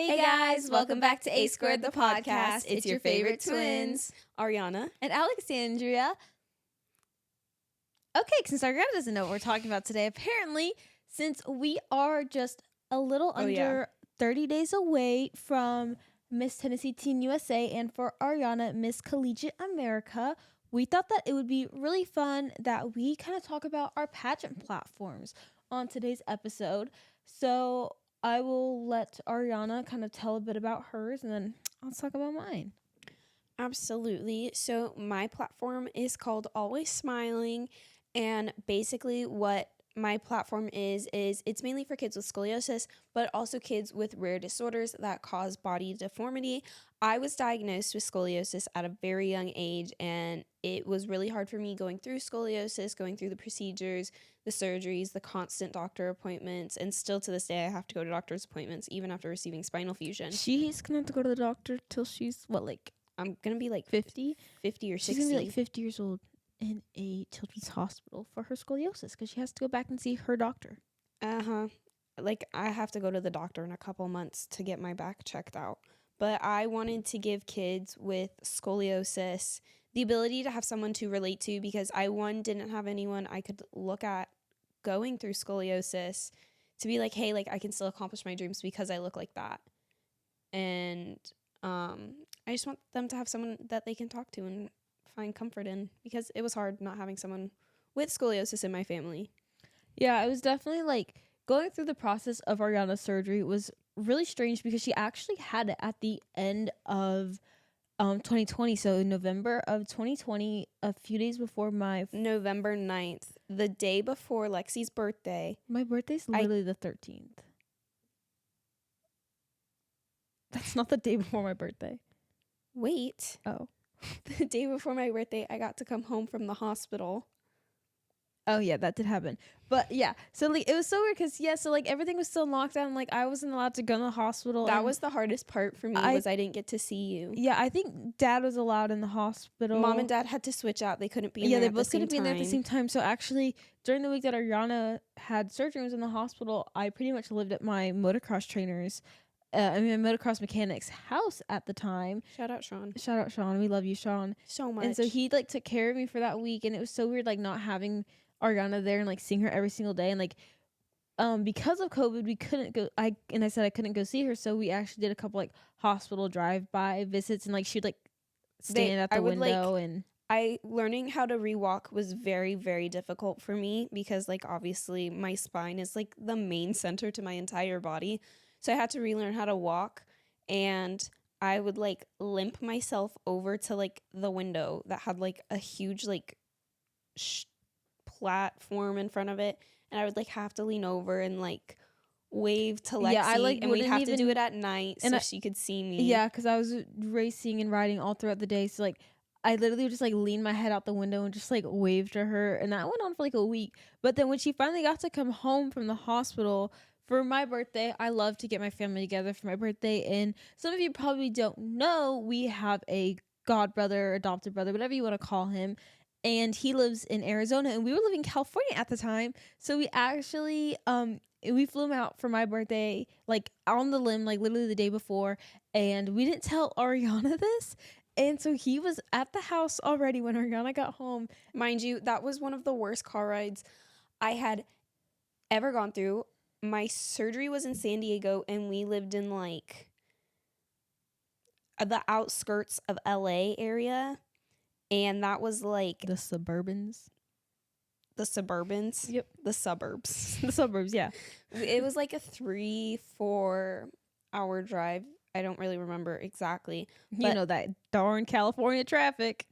Hey guys, welcome back to A Squared the podcast. It's your favorite twins, Arianna and Alexandria. Okay, since Arianna doesn't know what we're talking about today, apparently, since we are just a little under 30 days away from Miss Tennessee Teen USA and for Arianna, Miss Collegiate America, we thought that it would be really fun that we kind of talk about our pageant platforms on today's episode. So I will let Arianna kind of tell a bit about hers, and then I'll talk about mine. Absolutely. So my platform is called Always Smiling, and basically what my platform is it's mainly for kids with scoliosis, but also kids with rare disorders that cause body deformity. I was diagnosed with scoliosis at a very young age, and it was really hard for me going through scoliosis, going through the procedures, the surgeries, the constant doctor appointments, and still to this day I have to go to doctor's appointments even after receiving spinal fusion. She's gonna have to go to the doctor till she's I'm gonna be like 50 or 60. She's gonna be like 50 years old in a children's hospital for her scoliosis because she has to go back and see her doctor. Like, I have to go to the doctor in a couple months to get my back checked out. But I wanted to give kids with scoliosis the ability to have someone to relate to, because I, one, didn't have anyone I could look at going through scoliosis to be like, hey, like, I can still accomplish my dreams because I look like that. And I just want them to have someone that they can talk to and find comfort in, because it was hard not having someone with scoliosis in my family. Yeah, it was definitely like going through the process of Arianna's surgery was really strange because she actually had it at the end of 2020. So in November of 2020, a few days before my November 9th, the day before Lexi's birthday. My birthday's literally the 13th. That's not the day before my birthday. Wait. Oh. The day before my birthday, I got to come home from the hospital. Oh, yeah, that did happen. But, yeah, so, like, it was so weird because, so, like, everything was still in lockdown. Like, I wasn't allowed to go to the hospital. That was the hardest part for me, was I didn't get to see you. Yeah, I think Dad was allowed in the hospital. Mom and Dad had to switch out. They couldn't be in there at the same time. Yeah, they both couldn't be in there at the same time. So, actually, during the week that Arianna had surgery and was in the hospital, I pretty much lived at my motocross trainer's, my motocross mechanic's house at the time. Shout out Sean. We love you, Sean. So much. And so he, like, took care of me for that week, and it was so weird, like, not having Arianna there and like seeing her every single day, and like because of COVID we couldn't go. I said I couldn't go see her, so we actually did a couple like hospital drive-by visits, and like she'd like stand at the window. And learning how to rewalk was very, very difficult for me, because like obviously my spine is like the main center to my entire body, so I had to relearn how to walk, and I would like limp myself over to like the window that had like a huge like platform in front of it, and I would like have to lean over and like wave to Lexi, and we'd have to do it at night so she could see me. Yeah, because I was racing and riding all throughout the day, so like I literally would just like lean my head out the window and just like wave to her, and that went on for like a week. But then when she finally got to come home from the hospital for my birthday, I love to get my family together for my birthday, and some of you probably don't know, we have a god brother, adopted brother, whatever you want to call him. And he lives in Arizona, and we were living in California at the time. So we actually, we flew him out for my birthday, like on the limb, like literally the day before. And we didn't tell Arianna this. And so he was at the house already when Arianna got home. Mind you, that was one of the worst car rides I had ever gone through. My surgery was in San Diego, and we lived in like the outskirts of LA area. And that was like the suburbans. Yep. The suburbs. The suburbs, yeah. It was like a 3-4 hour drive. I don't really remember exactly. You know, that darn California traffic.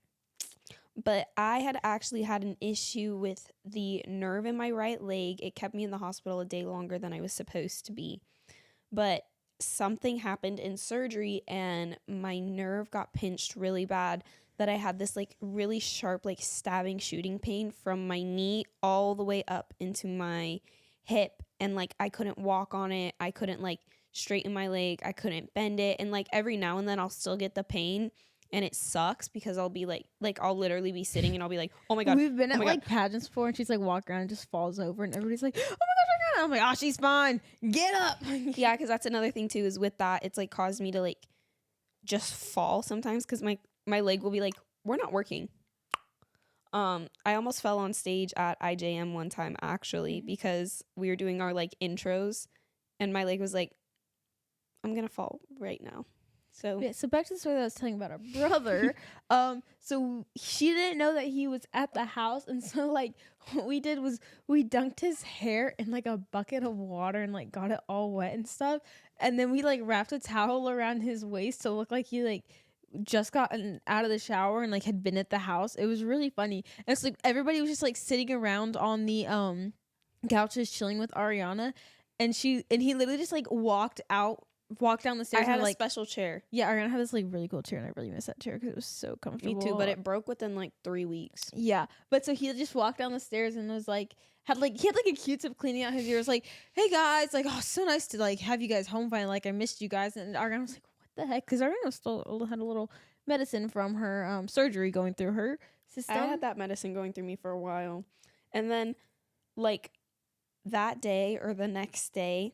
But I had actually had an issue with the nerve in my right leg. It kept me in the hospital a day longer than I was supposed to be. But something happened in surgery, and my nerve got pinched really bad, that I had this like really sharp, like stabbing, shooting pain from my knee all the way up into my hip. And like I couldn't walk on it. I couldn't like straighten my leg. I couldn't bend it. And like every now and then I'll still get the pain, and it sucks because I'll be like I'll literally be sitting and I'll be like, oh my God. We've been at like pageants before, and she's like walking around and just falls over, and everybody's like, oh my gosh, I'm like, oh, she's fine. Get up. Yeah, because that's another thing too, is with that, it's like caused me to like just fall sometimes because my leg will be like, we're not working. I almost fell on stage at IJM one time actually because we were doing our like intros and my leg was like, I'm gonna fall right now. So Yeah, so back to the story that I was telling about our brother. So she didn't know that he was at the house, and so like what we did was we dunked his hair in like a bucket of water and like got it all wet and stuff, and then we like wrapped a towel around his waist to look like he like just gotten out of the shower and like had been at the house. It was really funny. And it's like everybody was just like sitting around on the couches chilling with Arianna, and he literally just like walked down the stairs. I had and, a like, special chair. yeah, Ariana had this like really cool chair, and I really miss that chair because it was so comfortable. Me too, but it broke within like 3 weeks. Yeah, but so he just walked down the stairs and was like, he had like a Q-tip cleaning out his ears, like, "Hey guys, like, oh, so nice to like have you guys home finally. Like, I missed you guys." And Ariana was like, "What the heck?" Because Ariana still had a little medicine from her surgery going through her system. I had that medicine going through me for a while, and then like that day or the next day.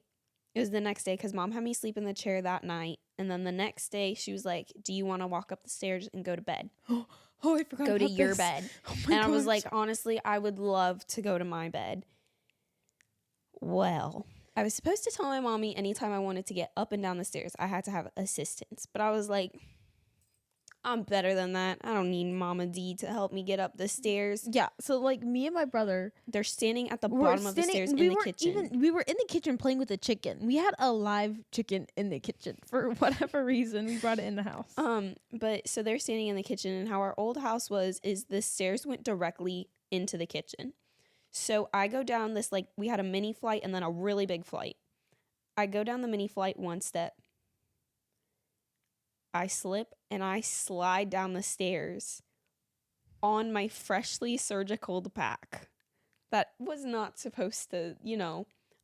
It was the next day because mom had me sleep in the chair that night. And then the next day she was like, do you want to walk up the stairs and go to bed? Oh, I forgot Go to about your this. bed. Oh my And I was gosh. like, honestly, I would love to go to my bed. Well, I was supposed to tell my mommy anytime I wanted to get up and down the stairs, I had to have assistance. But I was like, I'm better than that. I don't need Mama D to help me get up the stairs. Yeah, so like me and my brother, They're standing at the we're bottom of the stairs in the kitchen. We were in the kitchen playing with the chicken. We had a live chicken in the kitchen for whatever reason. We brought it in the house. But so they're standing in the kitchen, and how our old house was is the stairs went directly into the kitchen. So I go down this, like, we had a mini flight and then a really big flight. I go down the mini flight one step. I slip and I slide down the stairs on my freshly surgicaled back. That was not supposed to,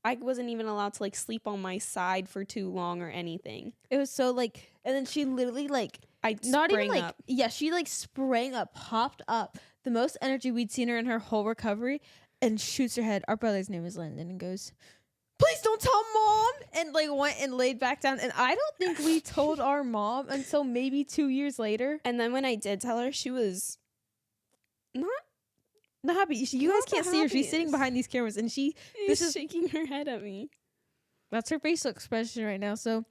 I wasn't even allowed to like sleep on my side for too long or anything. It was so like, and then she literally like, I not even like, up. yeah, she like sprang up, popped up, the most energy we'd seen her in her whole recovery, and shoots her head. Our brother's name is Landon, and goes, "Please don't tell mom," and like went and laid back down. And I don't think we told our mom until maybe 2 years later. And then when I did tell her, she was not happy. You guys can't see her. She's sitting happiest. behind these cameras, and this is shaking her head at me. That's her facial expression right now. So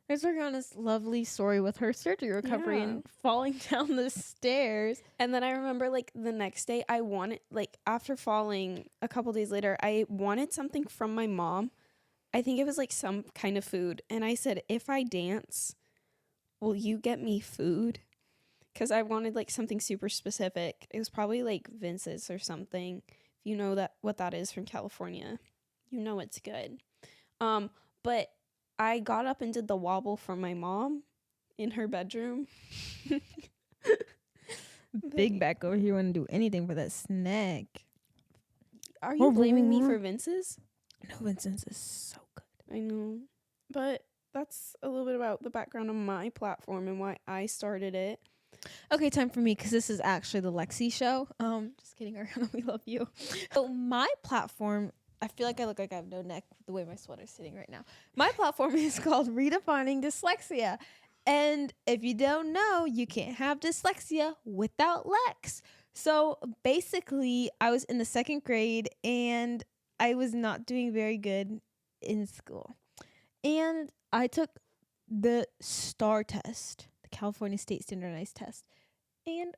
there's Ariana's lovely story with her surgery recovery and falling down the stairs. And then I remember like the next day I wanted, like after falling a couple days later, I wanted something from my mom. I think it was like some kind of food. And I said, if I dance, will you get me food? Because I wanted like something super specific. It was probably like Vince's or something. If you know that what that is from California, you know it's good. But I got up and did the wobble for my mom in her bedroom. Big back over here want to do anything for that snack. Are you blaming me for Vince's? No, Vincent's is so good. I know. But that's a little bit about the background of my platform and why I started it. Okay, time for me because this is actually the Lexi show. Just kidding, Ariana, we love you. So my platform, I feel like I look like I have no neck with the way my sweater's sitting right now. My platform is called Redefining Dyslexia. And if you don't know, you can't have dyslexia without Lex. So basically, I was in the 2nd grade and I was not doing very good in school. And I took the STAR test, the California State Standardized Test. And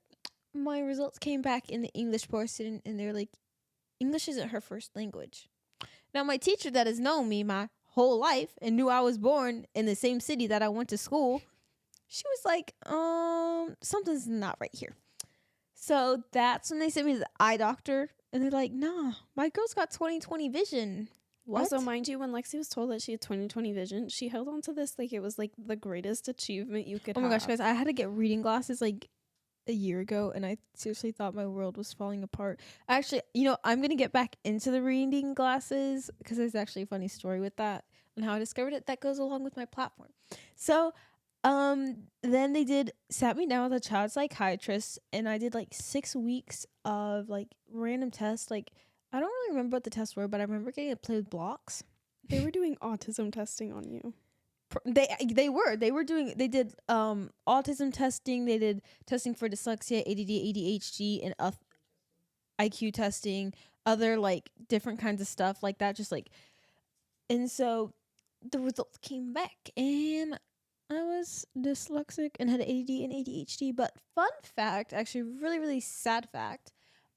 my results came back in the English portion, and they're like, English isn't her first language. Now, my teacher that has known me my whole life and knew I was born in the same city that I went to school, she was like, something's not right here. So that's when they sent me to the eye doctor, and they're like, nah, my girl's got 20/20 vision. What? Also, mind you, when Lexi was told that she had 20/20 vision, she held on to this like it was like the greatest achievement you could have. Oh my gosh, guys, I had to get reading glasses like a year ago, and I seriously thought my world was falling apart. Actually, I'm going to get back into the reading glasses because there's actually a funny story with that and how I discovered it that goes along with my platform. So, then they sat me down with a child psychiatrist, and I did like 6 weeks of like random tests. Like I don't really remember what the tests were, but I remember getting to play with blocks. They were doing autism testing on you. They did autism testing. They did testing for dyslexia, ADD, ADHD, and IQ testing, other like different kinds of stuff like that. Just like, and so the results came back, and I was dyslexic and had ADD and ADHD. But fun fact, actually, really really sad fact,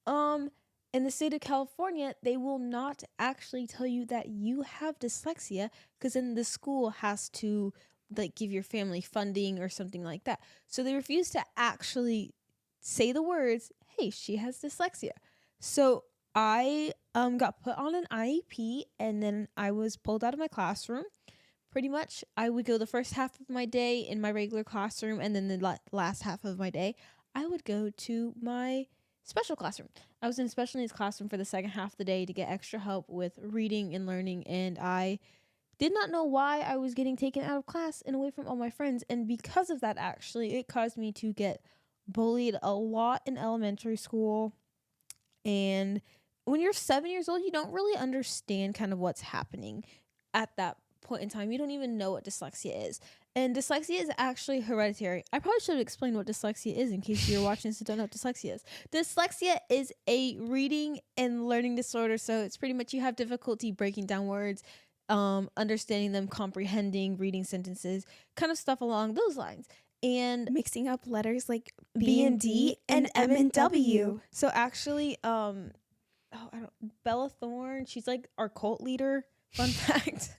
in the state of California, they will not actually tell you that you have dyslexia, because then the school has to like give your family funding or something like that. So they refuse to actually say the words, "Hey, she has dyslexia." So I got put on an IEP, and then I was pulled out of my classroom. Pretty much, I would go the first half of my day in my regular classroom, and then the last half of my day, I would go to my special classroom. I was in a special needs classroom for the second half of the day to get extra help with reading and learning, and I did not know why I was getting taken out of class and away from all my friends. And because of that, actually, it caused me to get bullied a lot in elementary school. And when you're 7 years old, you don't really understand kind of what's happening at that point in time. You don't even know what dyslexia is. And dyslexia is actually hereditary. I probably should have explained what dyslexia is in case you're watching this and don't know what dyslexia is. Dyslexia is a reading and learning disorder. So it's pretty much you have difficulty breaking down words, understanding them, comprehending, reading sentences, kind of stuff along those lines. And Mixing up letters like B and D and M and W. So actually, Bella Thorne, she's like our cult leader. Fun fact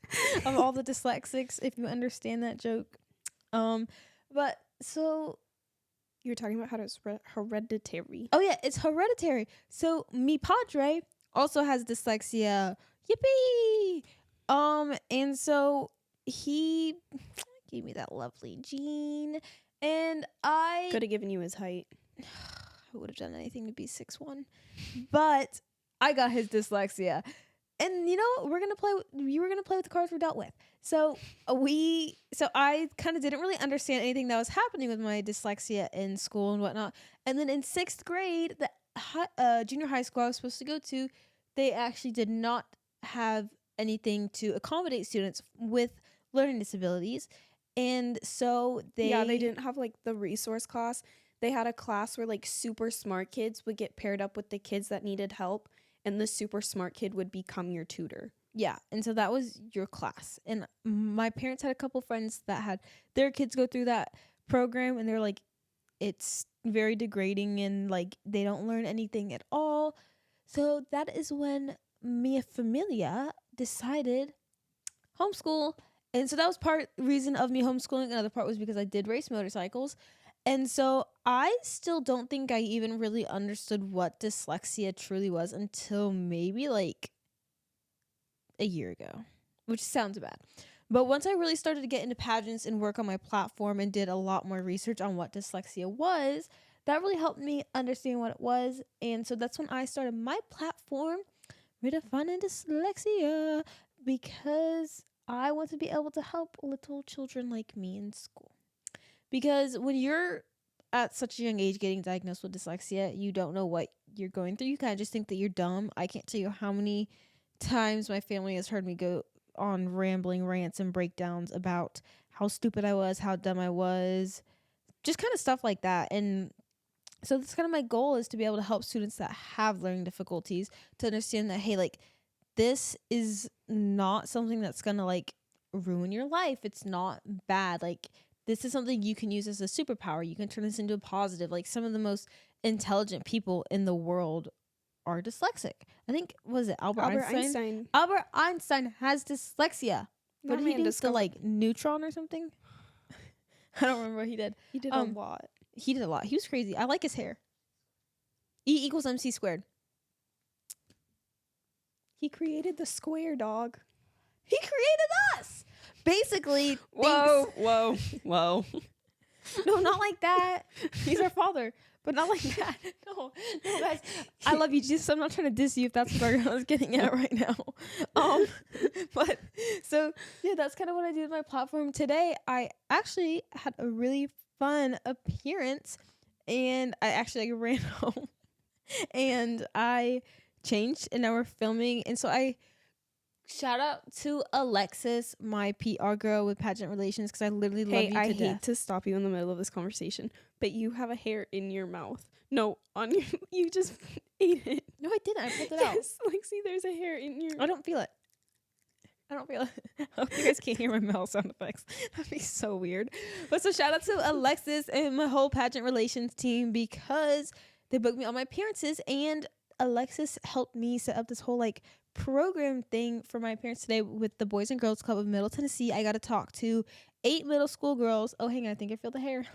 of all the dyslexics, if you understand that joke. But so You're talking about how it's hereditary. oh yeah, it's hereditary. So mi padre also has dyslexia. Yippee! And so he gave me that lovely gene, and I Could have given you his height. I would have done anything to be 6'1", but I got his dyslexia. And you know, you were gonna play with the cards we're dealt with. So I kind of didn't really understand anything that was happening with my dyslexia in school and whatnot. And then in 6th grade, the junior high school I was supposed to go to, they actually did not have anything to accommodate students with learning disabilities. And so they didn't have like the resource class. They had a class where like super smart kids would get paired up with the kids that needed help, and the super smart kid would become your tutor. Yeah, and so that was your class. And my parents had a couple friends that had their kids go through that program, and they're like, it's very degrading and like they don't learn anything at all. So that is when Mia Familia decided homeschool. And so that was part reason of me homeschooling. Another part was because I did race motorcycles. And so I still don't think I even really understood what dyslexia truly was until maybe like a year ago, which sounds bad. But once I really started to get into pageants and work on my platform and did a lot more research on what dyslexia was, that really helped me understand what it was. And so that's when I started my platform, Redefining Dyslexia, because I want to be able to help little children like me in school. Because when you're at such a young age getting diagnosed with dyslexia, you don't know what you're going through. You kind of just think that you're dumb. I can't tell you how many times my family has heard me go on rambling rants and breakdowns about how stupid I was, how dumb I was, just kind of stuff like that. And so that's kind of my goal, is to be able to help students that have learning difficulties to understand that, hey, like, this is not something that's going to like ruin your life. It's not bad. Like, this is something you can use as a superpower. You can turn this into a positive. Like, some of the most intelligent people in the world are dyslexic. I think, was it Albert Einstein? Albert Einstein has dyslexia. What did he do? The like neutron or something? I don't remember what he did. He did a lot. He did a lot. He was crazy. I like his hair. E = MC squared. He created the square, dog. He created us. Basically. Whoa. No, not like that. He's our father, but not like that. No, guys. I love you, Jesus. I'm not trying to diss you if that's what I was getting at right now. But so yeah, that's kind of what I do with my platform today. I actually had a really fun appearance, and I actually ran home, and I changed and now we're filming. And so I shout out to Alexis, my PR girl with pageant relations, because I literally love Hey, you to I death. hate to stop you in the middle of this conversation, but you have a hair in your mouth. No, on your, you just ate it. No, I didn't. I pulled it out. Yes, like, see, there's a hair in your... I don't feel it. I don't feel it. I hope you guys can't hear my mouth sound effects. That'd be so weird. But so shout out to Alexis and my whole pageant relations team, because they booked me on my appearances, and Alexis helped me set up this whole like program thing for my appearance today with the Boys and Girls Club of Middle Tennessee. I got to talk to 8 middle school girls. Oh, hang on. I think I feel the hair.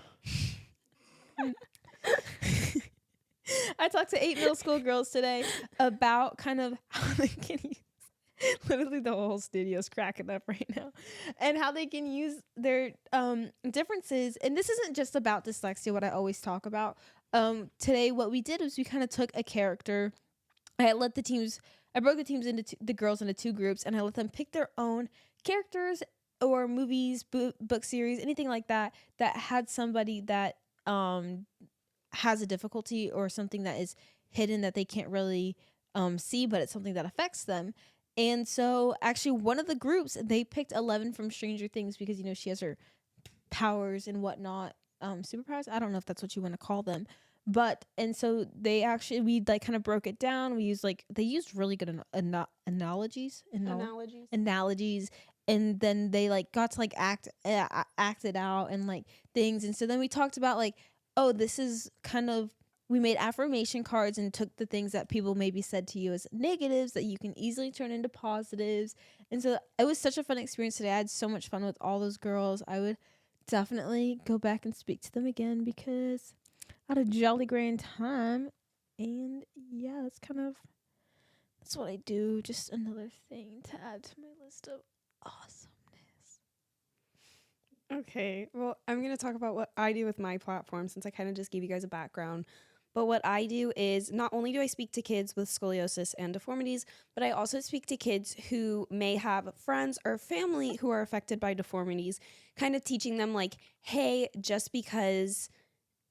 I talked to 8 middle school girls today about kind of how they can use, literally the whole studio's cracking up right now, and how they can use their differences. And this isn't just about dyslexia, what I always talk about. Today what we did was we kind of took a character. I broke the teams into the girls into 2 groups, and I let them pick their own characters or movies, book series, anything like that had somebody that has a difficulty or something that is hidden that they can't really see, but it's something that affects them. And so actually one of the groups, they picked 11 from Stranger Things, because she has her powers and whatnot, superpowers. I don't know if that's what you want to call them, but and so we like kind of broke it down. We used they used really good analogies, and then they got to act it out and things. And so then we talked about this is kind of, we made affirmation cards and took the things that people maybe said to you as negatives that you can easily turn into positives. And so it was such a fun experience today. I had so much fun with all those girls. I would definitely go back and speak to them again, because I had a jolly grand time. And yeah, that's what I do. Just another thing to add to my list of awesomeness. Okay, well, I'm going to talk about what I do with my platform, since I kind of just gave you guys a background. But what I do is, not only do I speak to kids with scoliosis and deformities, but I also speak to kids who may have friends or family who are affected by deformities, kind of teaching them hey, just because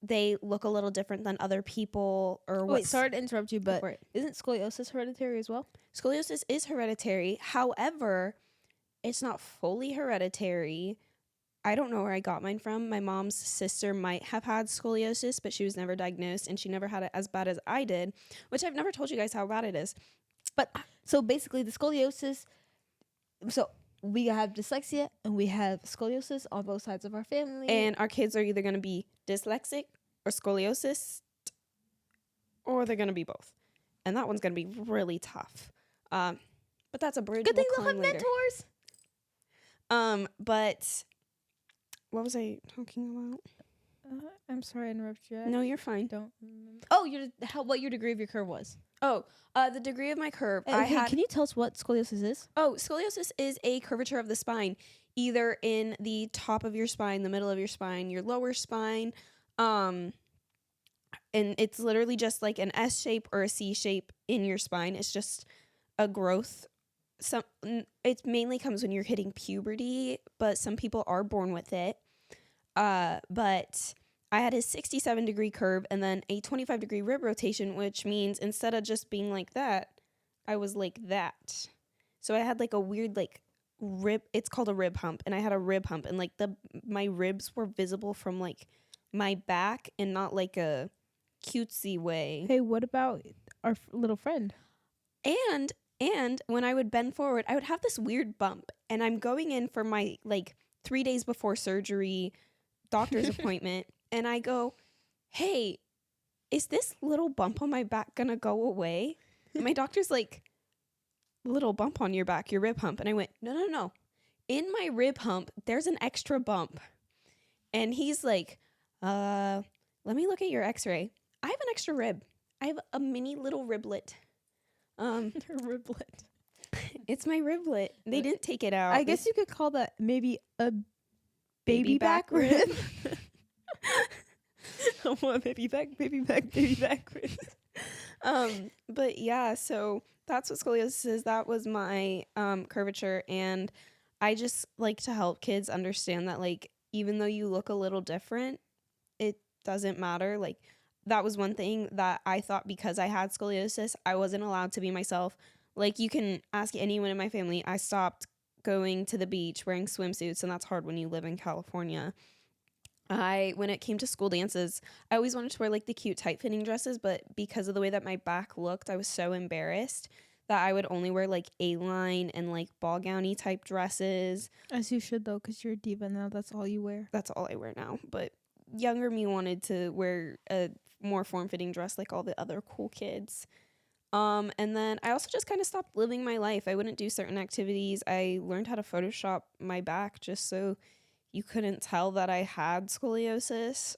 they look a little different than other people or what. Wait, sorry to interrupt you, but isn't scoliosis hereditary as well? Scoliosis is hereditary. However, it's not fully hereditary. I don't know where I got mine from. My mom's sister might have had scoliosis, but she was never diagnosed, and she never had it as bad as I did, which I've never told you guys how bad it is. But so basically the scoliosis, so we have dyslexia and we have scoliosis on both sides of our family. And our kids are either going to be dyslexic or scoliosis, or they're going to be both. And that one's going to be really tough. But that's a bridge. Good thing they'll have mentors. But what was I talking about? I'm sorry I interrupted you. No, you're fine. Don't remember. Oh, what your degree of your curve was? Oh, the degree of my curve. Can you tell us what scoliosis is? Oh, scoliosis is a curvature of the spine, either in the top of your spine, the middle of your spine, your lower spine. And it's literally just like an S shape or a C shape in your spine. It's just a growth. It mainly comes when you're hitting puberty, but some people are born with it. But I had a 67-degree curve and then a 25-degree rib rotation, which means instead of just being like that, I was like that. So I had a weird rib. It's called a rib hump, and I had a rib hump, and my ribs were visible from my back, and not a cutesy way. Hey, what about our little friend? And when I would bend forward, I would have this weird bump, and I'm going in for my 3 days before surgery doctor's appointment, and I go, hey, is this little bump on my back gonna go away? And my doctor's like, little bump on your back, your rib hump. And I went, no. In my rib hump, there's an extra bump. And he's like, let me look at your x-ray. I have an extra rib. I have a mini little riblet. Your riblet. It's my riblet. They didn't take it out. I guess you could call that maybe a baby back rib. I want baby back rib. But yeah, so that's what scoliosis is. That was my curvature, and I just like to help kids understand that even though you look a little different, it doesn't matter. that was one thing that I thought, because I had scoliosis, I wasn't allowed to be myself. Like, you can ask anyone in my family, I stopped going to the beach wearing swimsuits, and that's hard when you live in California. When it came to school dances, I always wanted to wear like the cute tight fitting dresses, but because of the way that my back looked, I was so embarrassed that I would only wear like A-line and like ball gowny type dresses. As you should, though, because you're a diva now. That's all you wear. That's all I wear now. But younger me wanted to wear a more form-fitting dress like all the other cool kids. And then I also just kind of stopped living my life. I wouldn't do certain activities. I learned how to Photoshop my back just so you couldn't tell that I had scoliosis.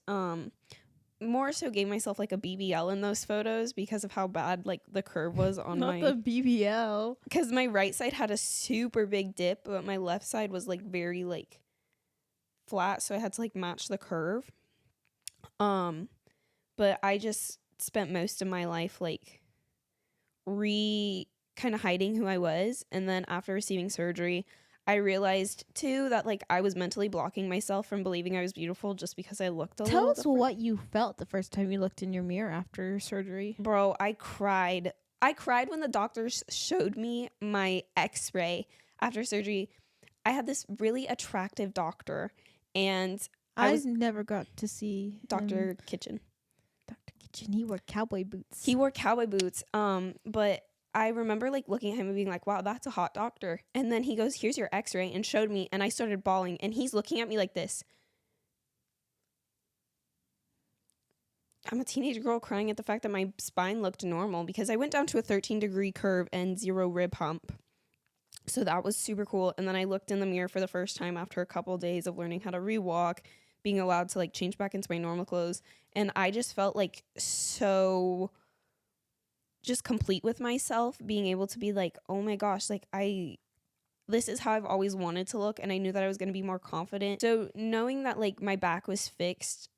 More so gave myself like a BBL in those photos because of how bad like the curve was on Not the BBL. Because my right side had a super big dip, but my left side was like very like flat, so I had to like match the curve. But I just spent most of my life like kind of hiding who I was, and then after receiving surgery, I realized too that like I was mentally blocking myself from believing I was beautiful just because I looked a little Tell us different. what you felt the first time you looked in your mirror after your surgery. Bro, I cried. I cried when the doctors showed me my x-ray after surgery. I had this really attractive doctor, and I never got to see Dr. Kitchen. Dr. Kitchen, he wore cowboy boots. But I remember like looking at him and being like, wow, that's a hot doctor. And then he goes, here's your x-ray, and showed me, and I started bawling, and he's looking at me like this. I'm a teenage girl crying at the fact that my spine looked normal because I went down to a 13-degree curve and 0 rib hump. So that was super cool. And then I looked in the mirror for the first time after a couple of days of learning how to rewalk, being allowed to like change back into my normal clothes. And I just felt like so just complete with myself, being able to be like, oh my gosh, like this is how I've always wanted to look. And I knew that I was going to be more confident. So knowing that like my back was fixed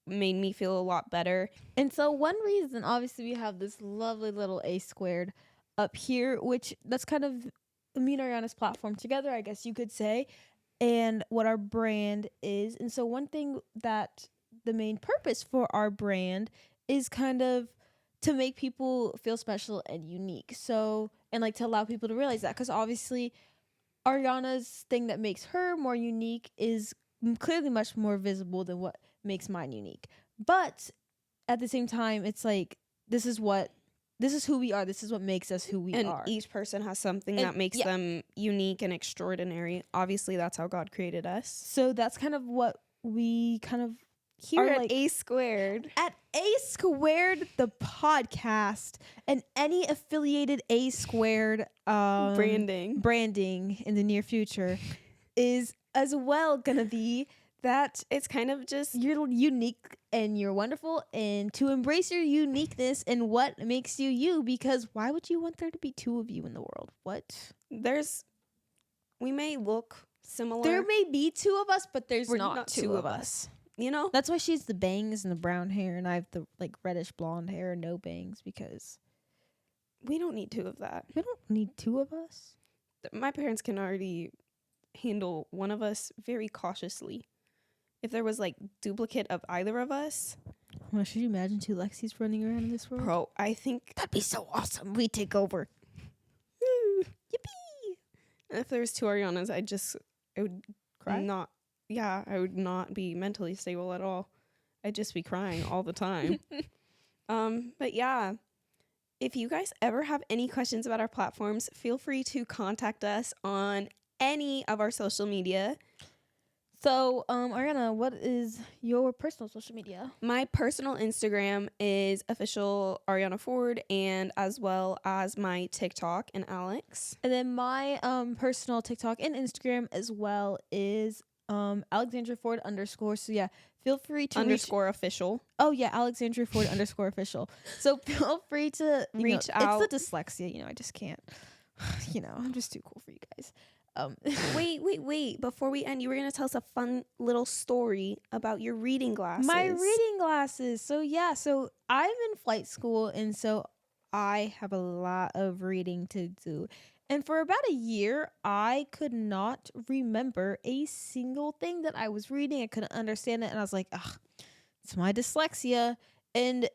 made me feel a lot better. And so one reason, obviously, we have this lovely little A squared up here, which that's kind of me and Arianna's platform together, I guess you could say, and what our brand is. And so one thing that the main purpose for our brand is kind of to make people feel special and unique. So, and like to allow people to realize that, because obviously Arianna's thing that makes her more unique is clearly much more visible than what makes mine unique. But at the same time, it's like, this is who we are. This is what makes us who we are. And each person has something that makes them unique and extraordinary. Obviously, that's how God created us. So that's kind of what we kind of here are at like A squared. At A Squared, the podcast, and any affiliated A Squared branding in the near future is as well gonna be that it's kind of just you're unique and you're wonderful, and to embrace your uniqueness and what makes you you, because why would you want there to be two of you in the world? What? We may look similar. There may be two of us, but there's not two of us. You know? That's why she has the bangs and the brown hair, and I have the like reddish blonde hair and no bangs, because we don't need two of that. We don't need two of us. My parents can already handle one of us very cautiously. If there was like duplicate of either of us. Well, should you imagine two Lexis running around in this world? Bro, I think that'd be so awesome. We take over. Yippee! If there was two Ariannas, I would cry. I would not be mentally stable at all. I'd just be crying all the time. But yeah, if you guys ever have any questions about our platforms, feel free to contact us on any of our social media. So, Arianna, what is your personal social media? My personal Instagram is official Arianna Ford, and as well as my TikTok and Alex. And then my personal TikTok and Instagram as well is Alexandria Ford _ So yeah, feel free to official. Oh yeah, Alexandria Ford _ official. So feel free to reach out. It's the dyslexia, I just can't. I'm just too cool for you guys. Wait. Before we end, you were going to tell us a fun little story about your reading glasses. My reading glasses. So I'm in flight school, and so I have a lot of reading to do. And for about a year, I could not remember a single thing that I was reading. I couldn't understand it. And I was like, ugh, it's my dyslexia. And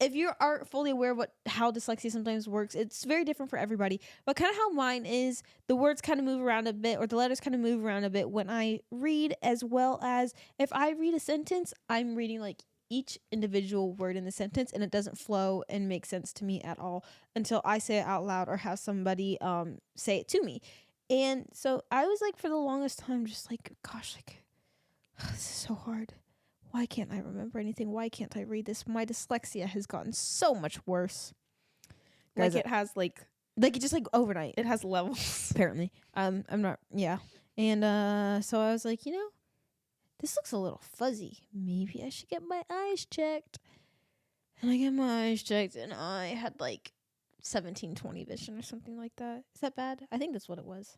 if you aren't fully aware of how dyslexia sometimes works, it's very different for everybody. But kind of how mine is, the words kind of move around a bit, or the letters kind of move around a bit when I read, as well as if I read a sentence, I'm reading like each individual word in the sentence, and it doesn't flow and make sense to me at all until I say it out loud or have somebody say it to me. And so I was like, for the longest time, just like, gosh, like, this is so hard. Why can't I remember anything? Why can't I read this? My dyslexia has gotten so much worse. Like, it has like it just like overnight. It has levels. Apparently. I'm not, yeah. And so I was like, this looks a little fuzzy. Maybe I should get my eyes checked. And I get my eyes checked, and I had like 17/20 vision or something like that. Is that bad? I think that's what it was.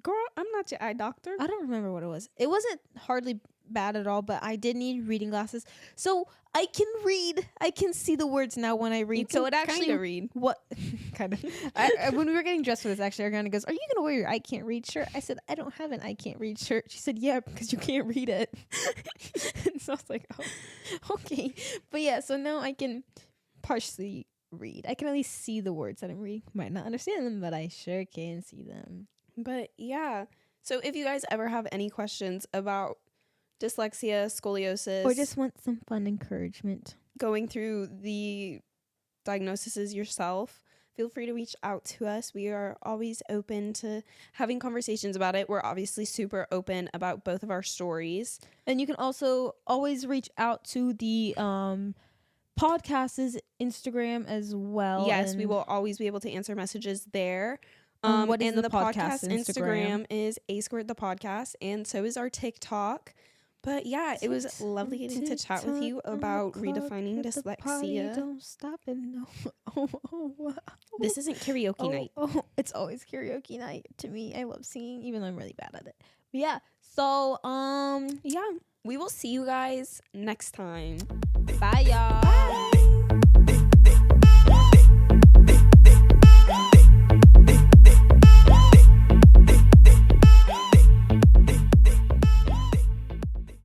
Girl, I'm not your eye doctor. I don't remember what it was. It wasn't hardly bad at all, but I did need reading glasses. So I can read. I can see the words now when I read. So it actually read. What kind of when we were getting dressed for this, actually, Arianna goes, "Are you gonna wear your I can't read shirt?" I said, "I don't have an I can't read shirt." She said, "Yeah, because you can't read it." And so I was like, "Oh, okay." But yeah, so now I can partially read. I can at least see the words that I'm reading. Might not understand them, but I sure can see them. But yeah, so if you guys ever have any questions about dyslexia, scoliosis, or just want some fun encouragement, going through the diagnoses yourself, feel free to reach out to us. We are always open to having conversations about it. We're obviously super open about both of our stories. And you can also always reach out to the podcast's Instagram as well. Yes, we will always be able to answer messages there. What is and the podcast Instagram is A Squared the Podcast, and so is our TikTok. But yeah, it was lovely getting to chat with you about redefining dyslexia. Don't stop and no. This isn't karaoke night. It's always karaoke night to me. I love singing, even though I'm really bad at it. But yeah, so yeah, we will see you guys next time. Bye, y'all.